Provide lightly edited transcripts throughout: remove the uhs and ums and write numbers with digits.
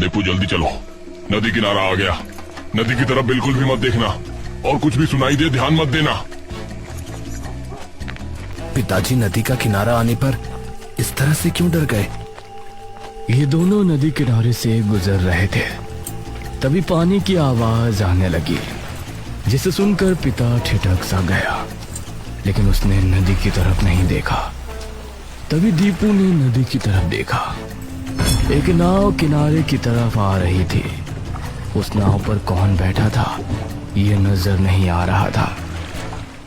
दीपू जल्दी चलो, नदी किनारा आ गया। नदी की तरफ बिल्कुल भी मत देखना और कुछ भी सुनाई दे ध्यान मत देना। पिताजी नदी का किनारा आने पर इस तरह से क्यों डर गए? ये दोनों नदी किनारे से गुजर रहे थे, तभी पानी की आवाज आने लगी, जिसे सुनकर पिता ठिठक सा गया, लेकिन उसने नदी की तरफ नहीं देखा। तभी दीपू ने नदी की तरफ देखा। एक नाव किनारे की तरफ आ रही थी। उस नाव पर कौन बैठा था ये नजर नहीं आ रहा था।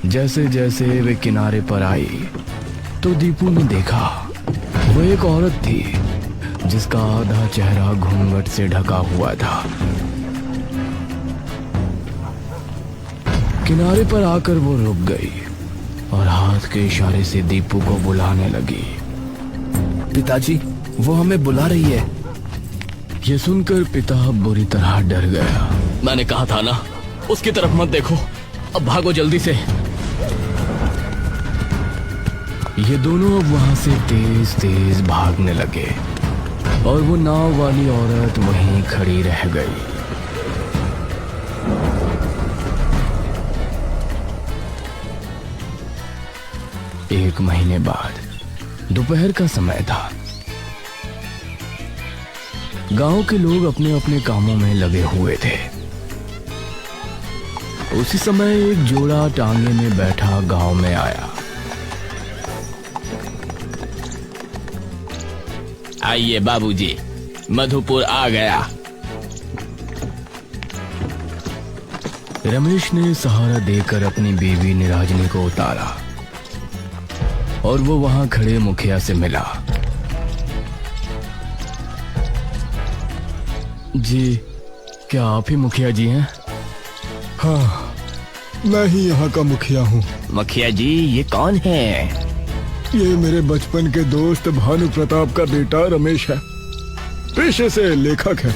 जैसे जैसे वे किनारे पर आई तो दीपू ने देखा वो एक औरत थी जिसका आधा चेहरा घूंघट से ढका हुआ था। किनारे पर आकर वो रुक गई और हाथ के इशारे से दीपू को बुलाने लगी। पिताजी, वो हमें बुला रही है। ये सुनकर पिता बुरी तरह डर गया। मैंने कहा था ना, उसकी तरफ मत देखो, अब भागो जल्दी से। ये दोनों अब वहां से तेज तेज भागने लगे और वो नाव वाली औरत वहीं खड़ी रह गई। एक महीने बाद दोपहर का समय था। गांव के लोग अपने अपने कामों में लगे हुए थे। उसी समय एक जोड़ा टांगे में बैठा गांव में आया। आइए बाबूजी, मधुपुर आ गया। रमेश ने सहारा देकर अपनी बीवी निराजनी को उतारा और वो वहां खड़े मुखिया से मिला। जी, क्या आप ही मुखिया जी हैं? हाँ, मैं ही यहाँ का मुखिया हूँ। मुखिया जी, ये कौन है? ये मेरे बचपन के दोस्त भानु प्रताप का बेटा रमेश है। पेशे से लेखक है।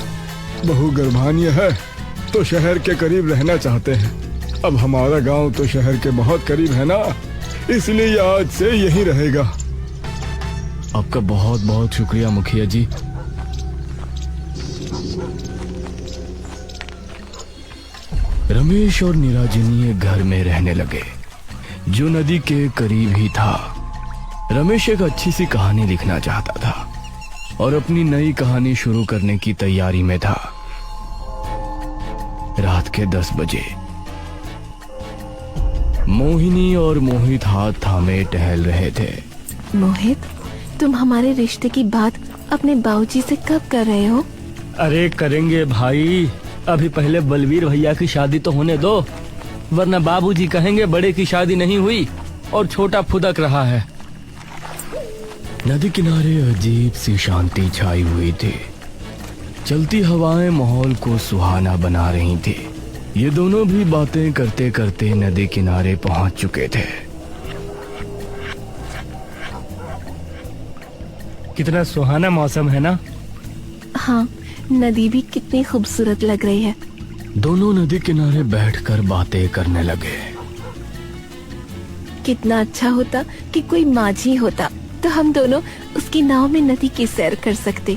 बहू गर्भान्य है तो शहर के करीब रहना चाहते हैं। अब हमारा गांव तो शहर के बहुत करीब है ना, इसलिए आज से यहीं रहेगा। आपका बहुत बहुत शुक्रिया मुखिया जी। रमेश और निराजनी एक घर में रहने लगे जो नदी के करीब ही था। रमेश एक अच्छी सी कहानी लिखना चाहता था और अपनी नई कहानी शुरू करने की तैयारी में था। रात के 10 बजे मोहिनी और मोहित हाथ थामे टहल रहे थे। मोहित, तुम हमारे रिश्ते की बात अपने बाबूजी से कब कर रहे हो? अरे करेंगे भाई, अभी पहले बलवीर भैया की शादी तो होने दो, वरना बाबूजी कहेंगे बड़े की शादी नहीं हुई और छोटा फुदक रहा है। नदी किनारे अजीब सी शांति छाई हुई थी। चलती हवाएं माहौल को सुहाना बना रही थी। ये दोनों भी बातें करते करते नदी किनारे पहुंच चुके थे। कितना सुहाना मौसम है ना? हाँ, नदी भी कितनी खूबसूरत लग रही है। दोनों नदी किनारे बैठकर बातें करने लगे। कितना अच्छा होता कि कोई माझी होता तो हम दोनों उसकी नाव में नदी की सैर कर सकते।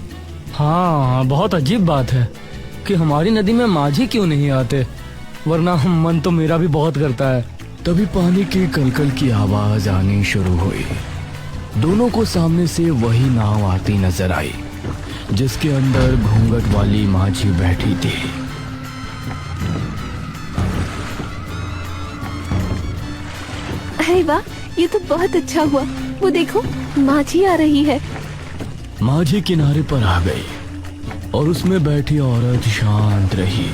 हाँ, बहुत अजीब बात है कि हमारी नदी में माझी क्यों नहीं आते, वरना मन तो मेरा भी बहुत करता है। तभी पानी की कलकल की आवाज आनी शुरू हुई। दोनों को सामने से वही नाव आती नजर आई जिसके अंदर घूंघट वाली माझी बैठी थी। अरे वाह, ये तो बहुत अच्छा हुआ। वो देखो, माझी आ रही है। माझी किनारे पर आ गई और उसमें बैठी औरत शांत रही।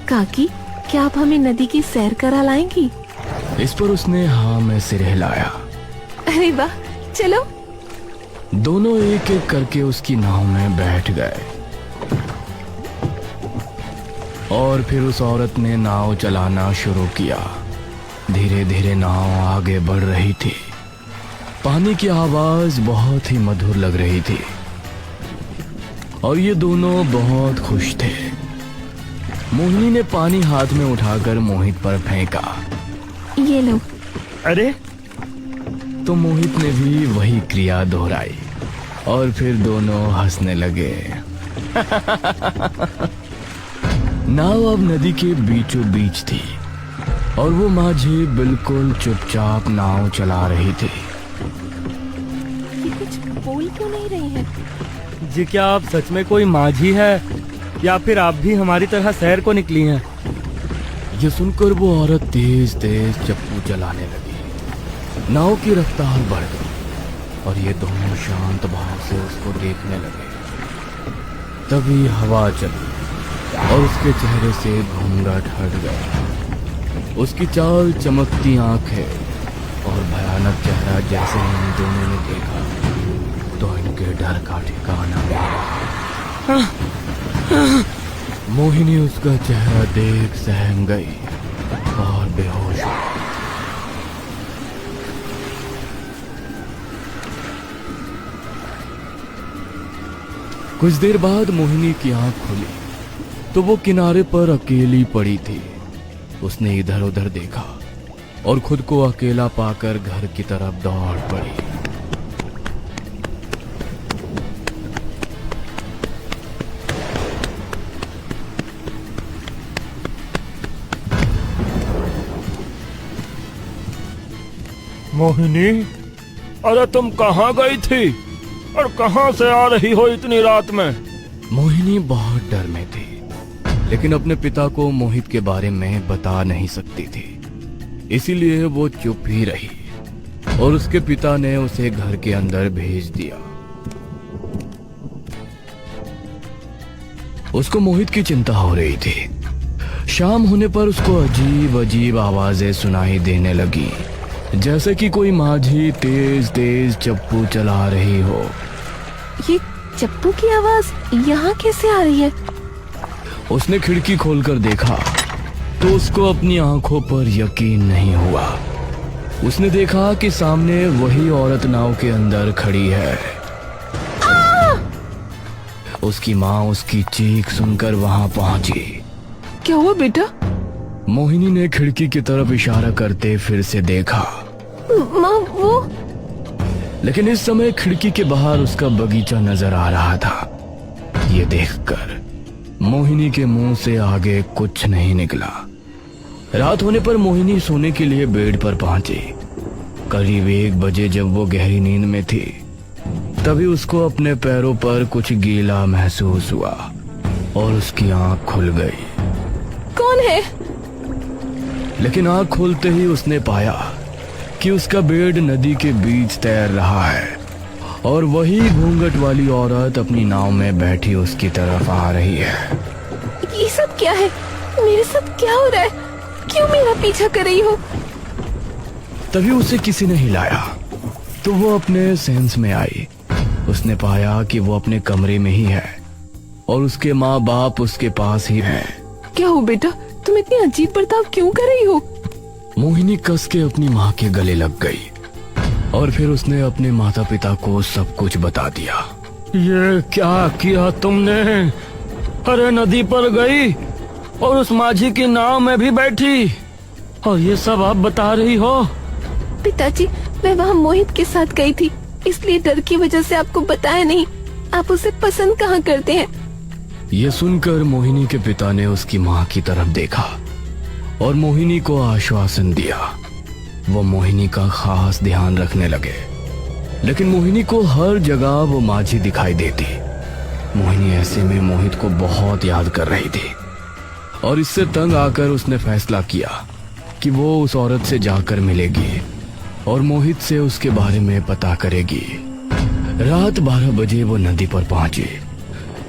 काकी, क्या आप हमें नदी की सैर करा लाएंगी? इस पर उसने हाँ में सिर हिलाया। अरे वाह, चलो। दोनों एक एक करके उसकी नाव में बैठ गए और फिर उस औरत ने नाव चलाना शुरू किया। धीरे धीरे नाव आगे बढ़ रही थी। पानी की आवाज बहुत ही मधुर लग रही थी और ये दोनों बहुत खुश थे। मोहिनी ने पानी हाथ में उठाकर मोहित पर फेंका। ये लो। अरे, तो मोहित ने भी वही क्रिया दोहराई और फिर दोनों हंसने लगे। नाव अब नदी के बीचों बीच थी और वो माझी बिल्कुल चुपचाप नाव चला रही थी। ये कुछ बोल क्यों नहीं रही है? जी क्या आप सच में कोई माझी है या फिर आप भी हमारी तरह शहर को निकली हैं? ये सुनकर वो औरत तेज तेज चप्पू चलाने लगी। नाव की रफ्तार बढ़ गई और ये दोनों शांत भाव से उसको देखने लगे। तभी हवा चली और उसके चेहरे से घूंघट हट गया। उसकी चाल, चमकती आंखें और भयानक चेहरा जैसे ही इन दोनों ने देखा तो इनके डर का ठिकाना नहीं रहा। मोहिनी उसका चेहरा देख सहम गई और बेहोश हो गई। कुछ देर बाद मोहिनी की आंख खुली तो वो किनारे पर अकेली पड़ी थी। उसने इधर उधर देखा और खुद को अकेला पाकर घर की तरफ दौड़ पड़ी। मोहिनी, अरे तुम कहाँ गई थी और कहाँ से आ रही हो इतनी रात में? मोहिनी बहुत डर में थी लेकिन अपने पिता को मोहित के बारे में बता नहीं सकती थी, इसीलिए वो चुप ही रही और उसके पिता ने उसे घर के अंदर भेज दिया। उसको मोहित की चिंता हो रही थी। शाम होने पर उसको अजीब अजीब आवाजें सुनाई देने लगी, जैसे कि कोई माझी तेज तेज चप्पू चला रही हो। ये चप्पू की आवाज यहाँ कैसे आ रही है? उसने खिड़की खोलकर देखा तो उसको अपनी आंखों पर यकीन नहीं हुआ। उसने देखा कि सामने वही औरत नाव के अंदर खड़ी है। उसकी माँ उसकी चीख सुनकर वहां पहुंची। क्या हुआ बेटा? मोहिनी ने खिड़की की तरफ इशारा करते फिर से देखा। माँ वो? लेकिन इस समय खिड़की के बाहर उसका बगीचा नजर आ रहा था। ये देखकर मोहिनी के मुंह से आगे कुछ नहीं निकला। रात होने पर मोहिनी सोने के लिए बेड पर पहुंची। करीब 1 बजे जब वो गहरी नींद में थी तभी उसको अपने पैरों पर कुछ गीला महसूस हुआ और उसकी आंख खुल गई। कौन है? लेकिन आंख खोलते ही उसने पाया कि उसका बेड नदी के बीच तैर रहा है और वही घूंघट वाली औरत अपनी नाव में बैठी उसकी तरफ आ रही है। ये सब क्या है? मेरे साथ क्या हो रहा है? क्यों मेरा पीछा कर रही हो? तभी उसे किसी ने हिलाया तो वो अपने सेंस में आई। उसने पाया कि वो अपने कमरे में ही है और उसके माँ बाप उसके पास ही हैं। क्या हो बेटा, तुम इतनी अजीब बर्ताव क्यों कर रही हो? मोहिनी कस के अपनी माँ के गले लग गई और फिर उसने अपने माता पिता को सब कुछ बता दिया। ये क्या किया तुमने? अरे नदी पर गई और उस माझी की नाव में भी बैठी और ये सब आप बता रही हो? पिताजी, मैं वहाँ मोहित के साथ गई थी, इसलिए डर की वजह से आपको बताया नहीं। आप उसे पसंद कहाँ करते हैं? ये सुनकर मोहिनी के पिता ने उसकी माँ की तरफ देखा और मोहिनी को आश्वासन दिया। वो मोहिनी का खास ध्यान रखने लगे, लेकिन मोहिनी को हर जगह वो माझी दिखाई देती। मोहिनी ऐसे में मोहित को बहुत याद कर रही थी और इससे तंग आकर उसने फैसला किया कि वो उस औरत से जाकर मिलेगी और मोहित से उसके बारे में पता करेगी। रात 12 बजे वो नदी पर पहुंची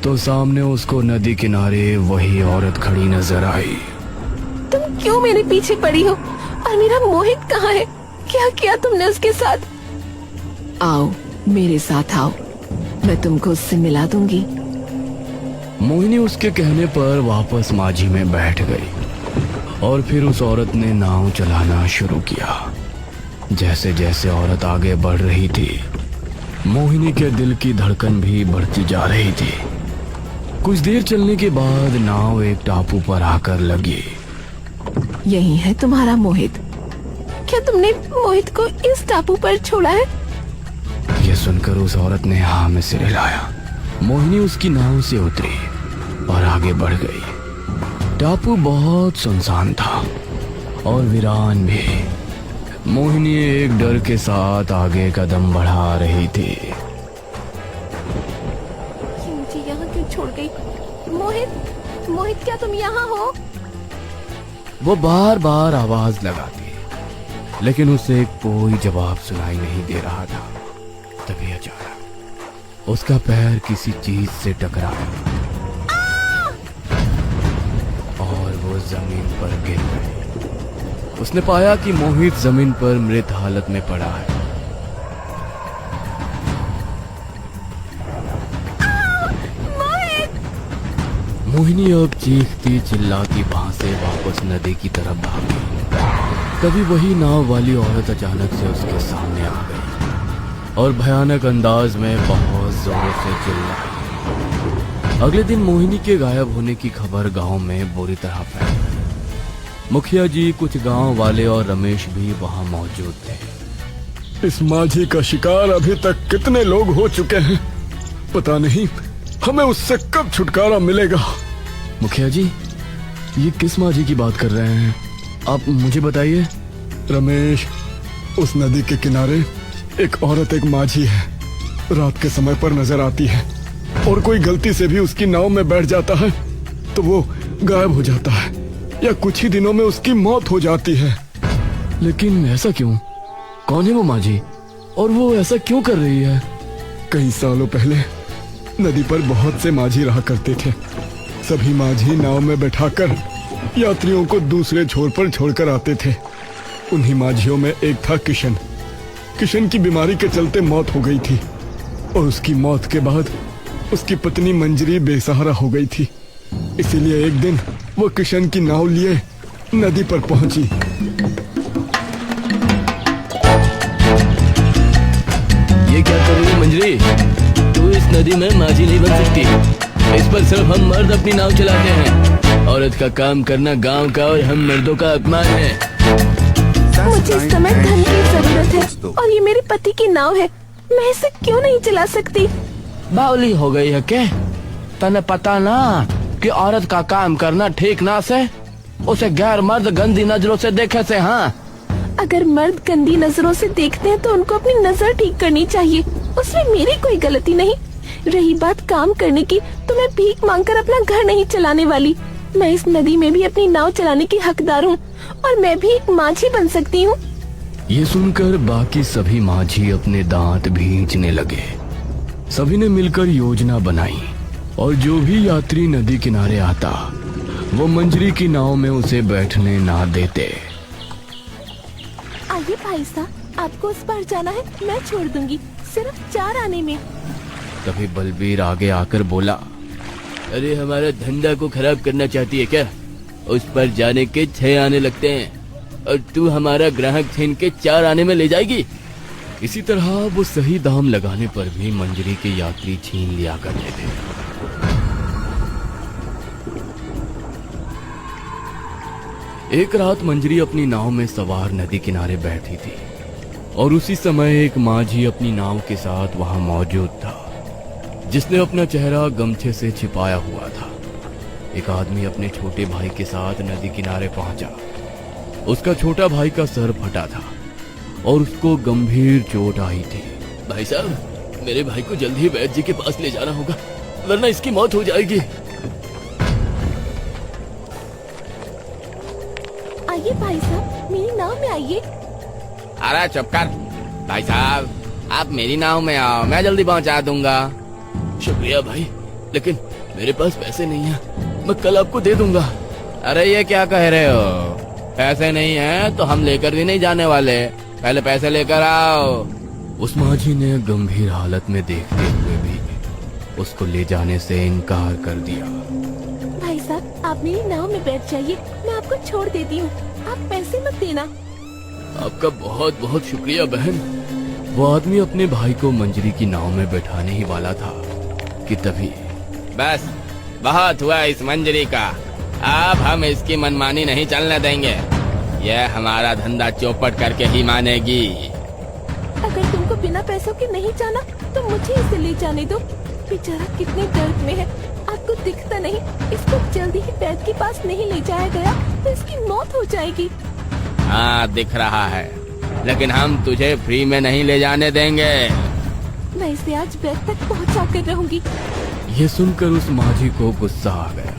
तो सामने उसको नदी किनारे वही औरत खड़ी नजर आई। तुम क्यों मेरे पीछे पड़ी हो? और मेरा मोहित कहाँ है? क्या किया तुमने उसके साथ? आओ मेरे साथ आओ, मैं तुमको उससे मिला दूंगी। मोहिनी उसके कहने पर वापस माझी में बैठ गई और फिर उस औरत ने नाव चलाना शुरू किया। जैसे जैसे औरत आगे बढ़ रही थी मोहिनी के दिल की धड़कन भी बढ़ती जा रही थी। कुछ देर चलने के बाद नाव एक टापू पर आकर लगी। यही है तुम्हारा मोहित? क्या तुमने मोहित को इस टापू पर छोड़ा है? ये सुनकर उस औरत ने हाँ में सिर हिलाया। मोहिनी उसकी नाव से उतरी और आगे बढ़ गई। टापू बहुत सुनसान था और वीरान भी। मोहिनी एक डर के साथ आगे कदम बढ़ा रही थी। ये मुझे यहाँ क्यों छोड़ गई? मोहित, मोहित क्या तुम यहाँ हो? वो बार बार आवाज लगाती लेकिन उसे कोई जवाब सुनाई नहीं दे रहा था। तभी अचानक उसका पैर किसी चीज से टकराया और वो जमीन पर गिर गई। उसने पाया कि मोहित जमीन पर मृत हालत में पड़ा है। मोहिनी अब चीखती चिल्लाती वहां से वापस नदी की तरफ भागी। तभी वही नाव वाली औरत अचानक से उसके सामने आ गई और भयानक अंदाज में बहुत जोर से चिल्लाई। अगले दिन मोहिनी के गायब होने की खबर गांव में बुरी तरह फैल गई। मुखिया जी, कुछ गांव वाले और रमेश भी वहां मौजूद थे। इस माझी का शिकार अभी तक कितने लोग हो चुके हैं, पता नहीं हमें उससे कब छुटकारा मिलेगा। मुखिया जी, ये किस माझी की बात कर रहे हैं आप, मुझे बताइए। रमेश, उस नदी के किनारे एक औरत एक माझी है। रात के समय पर नजर आती है और कोई गलती से भी उसकी नाव में बैठ जाता है तो वो गायब हो जाता है या कुछ ही दिनों में उसकी मौत हो जाती है। लेकिन ऐसा क्यों? कौन है वो माझी और वो ऐसा क्यों कर रही है? कई सालों पहले नदी पर बहुत से माझी रहा करते थे। सभी माझी नाव में बैठाकर यात्रियों को दूसरे छोर पर छोड़कर आते थे। उन्हीं माझियों में एक था किशन। किशन की बीमारी के चलते मौत हो गई थी और उसकी मौत के बाद उसकी पत्नी मंजरी बेसहारा हो गई थी। इसीलिए एक दिन वो किशन की नाव लिए नदी पर पहुंची। ये क्या कर रही है मंजरी? तू इस नदी में माझी नहीं बन सकती। इस पर सिर्फ हम मर्द अपनी नाव चलाते हैं। औरत का काम करना गांव का और हम मर्दों का अपमान है। मुझे इस समय धन की जरूरत है और ये मेरे पति की नाव है। मैं इसे क्यों नहीं चला सकती? बावली हो गई है क्या? तने पता ना कि औरत का काम करना ठीक ना से उसे गैर मर्द गंदी नजरों से देखे से। हाँ, अगर मर्द गंदी नजरों से देखते हैं तो उनको अपनी नजर ठीक करनी चाहिए। उसमें मेरी कोई गलती नहीं। रही बात काम करने की, तो मैं भीख मांगकर अपना घर नहीं चलाने वाली। मैं इस नदी में भी अपनी नाव चलाने की हकदार हूँ और मैं भी एक माझी बन सकती हूँ। ये सुनकर बाकी सभी माझी अपने दांत भींचने लगे। सभी ने मिलकर योजना बनाई और जो भी यात्री नदी किनारे आता वो मंजरी की नाव में उसे बैठने ना देते। आइए भाई साहब, आपको उस पार जाना है, मैं छोड़ दूंगी, सिर्फ 4 आने में। तभी बलबीर आगे आकर बोला, अरे हमारा धंधा को खराब करना चाहती है क्या? उस पर जाने के 6 आने लगते हैं और तू हमारा ग्राहक छीन के 4 आने में ले जाएगी। इसी तरह वो सही दाम लगाने पर भी मंजरी के यात्री छीन लिया करते थे। एक रात मंजरी अपनी नाव में सवार नदी किनारे बैठी थी और उसी समय एक माझी अपनी नाव के साथ वहां मौजूद था, जिसने अपना चेहरा गमछे से छिपाया हुआ था। एक आदमी अपने छोटे भाई के साथ नदी किनारे पहुंचा। उसका छोटा भाई का सर फटा था और उसको गंभीर चोट आई थी। भाई साहब, मेरे भाई को जल्दी ही वैद्य जी के पास ले जाना होगा, वरना इसकी मौत हो जाएगी। आइए भाई साहब, मेरी नाव में आइए। अरे चुप कर भाई साहब, आप मेरी नाव में आओ, मैं जल्दी पहुंचा दूंगा। शुक्रिया भाई, लेकिन मेरे पास पैसे नहीं है, मैं कल आपको दे दूंगा। अरे ये क्या कह रहे हो? पैसे नहीं है तो हम लेकर भी नहीं जाने वाले, पहले पैसे लेकर आओ। उस माझी ने गंभीर हालत में देखते हुए भी उसको ले जाने से इनकार कर दिया। भाई साहब, आप मेरी नाव में बैठ जाइए, मैं आपको छोड़ देती हूँ, आप पैसे मत देना। आपका बहुत बहुत शुक्रिया बहन। वो आदमी अपने भाई को मंजरी की नाव में बैठाने ही वाला था कि तभी, बस बहुत हुआ इस मंजरी का, अब हम इसकी मनमानी नहीं चलने देंगे। यह हमारा धंधा चौपट करके ही मानेगी। अगर तुमको बिना पैसों के नहीं जाना तो मुझे इसे ले जाने दो। बेचारा कितने दर्द में है, आपको दिखता नहीं। इसको जल्दी ही वैद्य के पास नहीं ले जाया गया तो इसकी मौत हो जाएगी। हाँ दिख रहा है, लेकिन हम तुझे फ्री में नहीं ले जाने देंगे। मैं इसे आज वैद्य तक पहुंचा कर रहूंगी। ये सुनकर उस माझी को गुस्सा आ गया।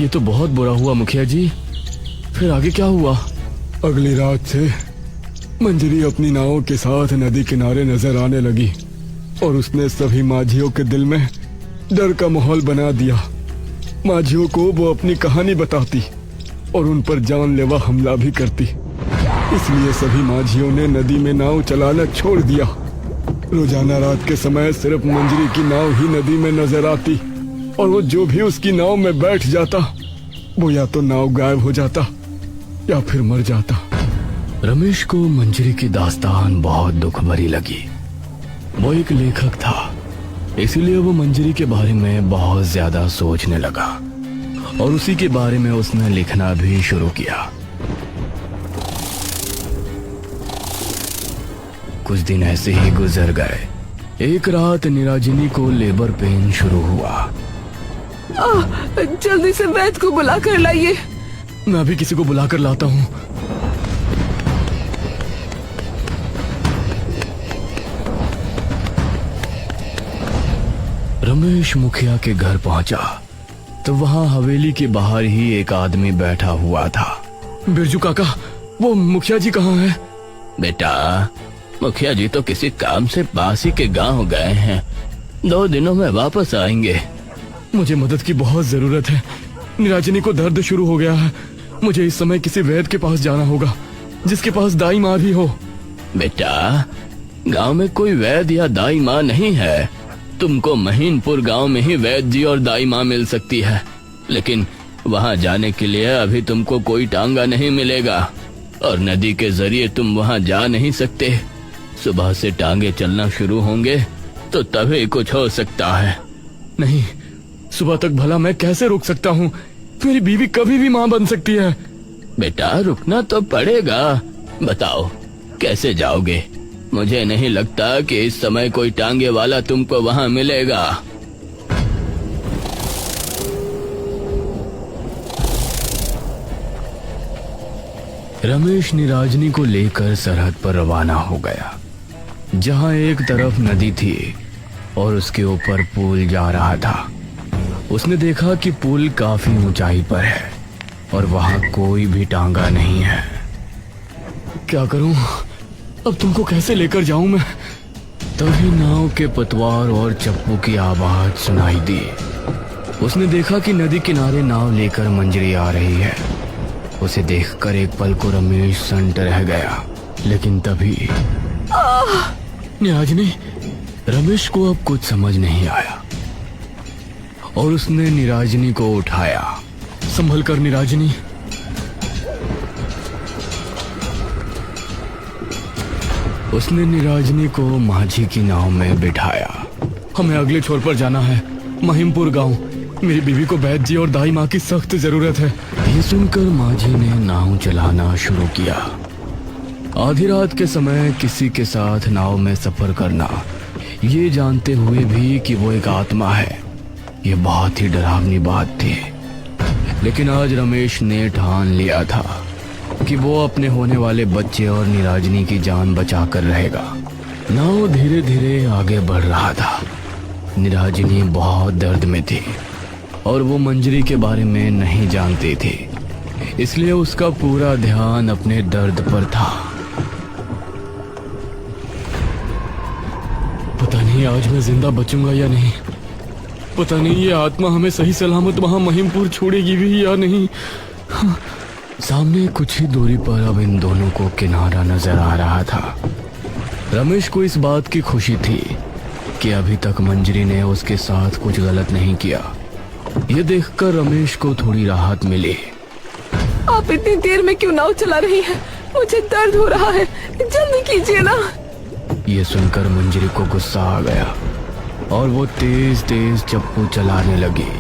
ये तो बहुत बुरा हुआ मुखिया जी, फिर आगे क्या हुआ? अगली रात से मंजरी अपनी नावों के साथ नदी किनारे नजर आने लगी और उसने सभी माझियों के दिल में डर का माहौल बना दिया। माझियों को वो अपनी कहानी बताती और उन पर जानलेवा हमला भी करती। इसलिए सभी माझियों ने नदी में नाव चलाना छोड़ दिया। रोजाना रात के समय सिर्फ मंजरी की नाव ही नदी में नजर आती और वो जो भी उसकी नाव में बैठ जाता वो या तो नाव गायब हो जाता या फिर मर जाता। रमेश को मंजरी की दास्तान बहुत दुख भरी लगी। वो एक लेखक था, इसीलिए वो मंजरी के बारे में बहुत ज्यादा सोचने लगा और उसी के बारे में उसने लिखना भी शुरू किया। कुछ दिन ऐसे ही गुजर गए। एक रात निराजिनी को लेबर पेन शुरू हुआ। जल्दी से वैद्य को बुला कर लाइए। मैं अभी किसी को बुला कर लाता हूँ। रमेश मुखिया के घर पहुंचा तो वहां हवेली के बाहर ही एक आदमी बैठा हुआ था। बिरजू काका, वो मुखिया जी कहाँ हैं? बेटा, मुखिया जी तो किसी काम से पास ही के गांव गए हैं, 2 दिनों में वापस आएंगे। मुझे मदद की बहुत जरूरत है। निराजनी को दर्द शुरू हो गया है। मुझे इस समय किसी वैद्य के पास जाना होगा जिसके पास दाई माँ भी हो। बेटा, गांव में कोई वैद्य या दाई माँ नहीं है। तुमको महीनपुर गांव में ही वैद्य जी और दाई माँ मिल सकती है, लेकिन वहां जाने के लिए अभी तुमको कोई टांगा नहीं मिलेगा और नदी के जरिए तुम वहां जा नहीं सकते। सुबह से टांगे चलना शुरू होंगे तो तभी कुछ हो सकता है। नहीं, सुबह तक भला मैं कैसे रुक सकता हूँ? मेरी बीवी कभी भी माँ बन सकती है। बेटा, रुकना तो पड़ेगा। बताओ कैसे जाओगे? मुझे नहीं लगता कि इस समय कोई टांगे वाला तुमको वहां मिलेगा। रमेश निराजनी को लेकर सरहद पर रवाना हो गया, जहां एक तरफ नदी थी और उसके ऊपर पुल जा रहा था। उसने देखा कि पुल काफी ऊंचाई पर है और वहां कोई भी टांगा नहीं है। क्या करूं? अब तुमको कैसे लेकर जाऊं मैं? तभी नाव के पतवार और चप्पू की आवाज सुनाई दी। उसने देखा कि नदी किनारे नाव लेकर मंजरी आ रही है। उसे देखकर एक पल को रमेश संट रह गया, लेकिन तभी निराजनी। रमेश को अब कुछ समझ नहीं आया और उसने निराजनी को उठाया। संभल कर निराजनी। उसने निराजनी को माझी की नाव में बिठाया। हमें अगले छोर पर जाना है, महिमपुर गांव। मेरी बीवी को वैद्य जी और दाई माँ की सख्त जरूरत है। ये सुनकर माझी ने नाव चलाना शुरू किया। आधी रात के समय किसी के साथ नाव में सफर करना, ये जानते हुए भी कि वो एक आत्मा है, ये बहुत ही डरावनी बात थी। लेकिन आज रमेश ने ठान लिया था कि वो अपने होने वाले बच्चे और निराजनी की जान बचाकर रहेगा। नाव धीरे धीरे आगे बढ़ रहा था। निराजनी बहुत दर्द में थी और वो मंजरी के बारे में नहीं जानती थी, इसलिए उसका पूरा ध्यान अपने दर्द पर था। पता नहीं आज मैं जिंदा बचूंगा या नहीं। पता नहीं ये आत्मा हमें सही सलामत वहां महिमपुर छोड़ेगी भी या नहीं। सामने कुछ ही दूरी पर अब इन दोनों को किनारा नजर आ रहा था। रमेश को इस बात की खुशी थी कि अभी तक मंजरी ने उसके साथ कुछ गलत नहीं किया। ये देखकर रमेश को थोड़ी राहत मिली। आप इतनी देर में क्यों नाव चला रही हैं? मुझे दर्द हो रहा है, जल्दी कीजिए ना। ये सुनकर मंजरी को गुस्सा आ गया। और वो तेज तेज चप्पू चलाने लगी।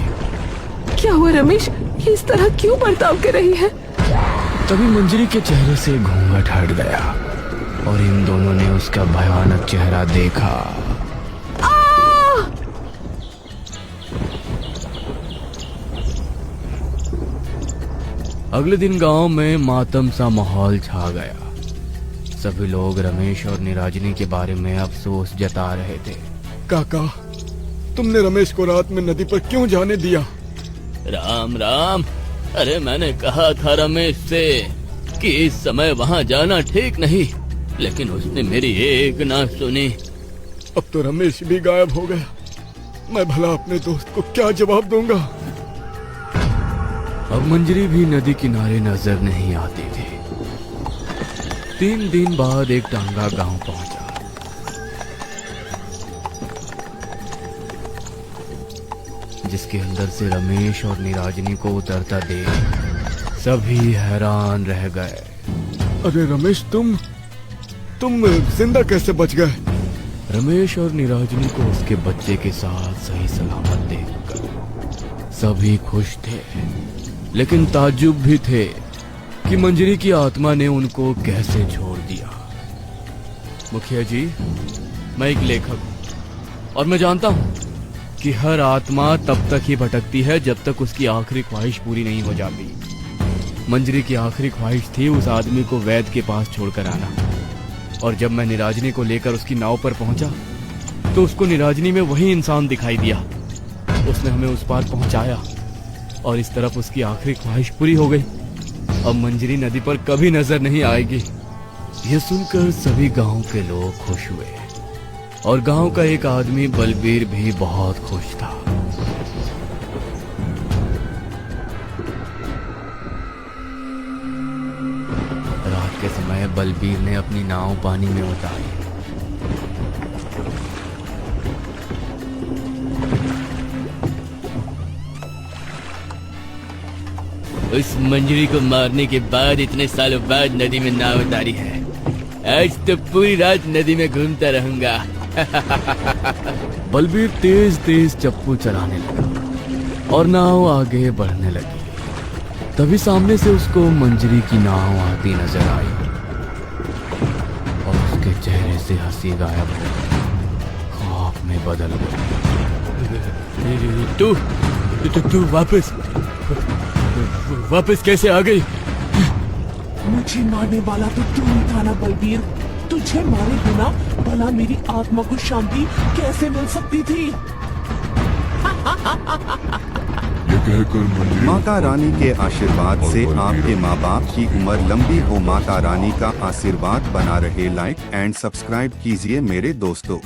क्या हुआ रमेश, ये इस तरह क्यों बर्ताव कर रही है? तभी मंजरी के चेहरे से घूंघट हट गया और इन दोनों ने उसका भयानक चेहरा देखा। अगले दिन गांव में मातम सा माहौल छा गया। सभी लोग रमेश और निराजनी के बारे में अफसोस जता रहे थे। काका, तुमने रमेश को रात में नदी पर क्यों जाने दिया? राम राम। अरे मैंने कहा था रमेश से कि इस समय वहाँ जाना ठीक नहीं, लेकिन उसने मेरी एक ना सुनी। अब तो रमेश भी गायब हो गया। मैं भला अपने दोस्त को क्या जवाब दूंगा? अब मंजरी भी नदी किनारे नजर नहीं आती थी। 3 दिन बाद एक टांगा गांव पहुंचा। जिसके अंदर से रमेश और निराजनी को उतरता देख सभी हैरान रह गए। अरे रमेश, तुम जिंदा कैसे बच गए? रमेश और निराजनी को उसके बच्चे के साथ सही सलामत देखकर सभी खुश थे, लेकिन ताज्जुब भी थे कि मंजरी की आत्मा ने उनको कैसे छोड़ दिया। मुखिया जी, मैं एक लेखक हूं और मैं जानता हूं कि हर आत्मा तब तक ही भटकती है जब तक उसकी आखिरी ख्वाहिश पूरी नहीं हो जाती। मंजरी की आखिरी ख्वाहिश थी उस आदमी को वैद के पास छोड़कर आना, और जब मैं निराजनी को लेकर उसकी नाव पर पहुंचा तो उसको निराजनी में वही इंसान दिखाई दिया। उसने हमें उस पार पहुंचाया और इस तरफ उसकी आखिरी ख्वाहिश पूरी हो गई। अब मंजरी नदी पर कभी नजर नहीं आएगी। यह सुनकर सभी गांव के लोग खुश हुए और गांव का एक आदमी बलबीर भी बहुत खुश था। रात के समय बलबीर ने अपनी नाव पानी में उतारी। उस मंजरी को मारने के बाद इतने सालों बाद नदी में नाव उतारी है। आज तो पूरी रात नदी में घूमता रहूंगा। बलबीर तेज तेज चप्पू चलाने लगा और नाव आगे बढ़ने लगी। तभी सामने से उसको मंजरी की नाव आती नजर आई और उसके चेहरे से हंसी गायब हो खौफ में बदल गई। तू वापस कैसे आ गई? मुझे मारने वाला तो तू ही था ना बलबीर। तुझे मारे बिना भला मेरी आत्मा को शांति कैसे मिल सकती थी? ये कहकर मंजरी माता रानी के आशीर्वाद से आपके माँ बाप की उम्र लंबी हो। माता रानी का आशीर्वाद बना रहे। लाइक एंड सब्सक्राइब कीजिए मेरे दोस्तों।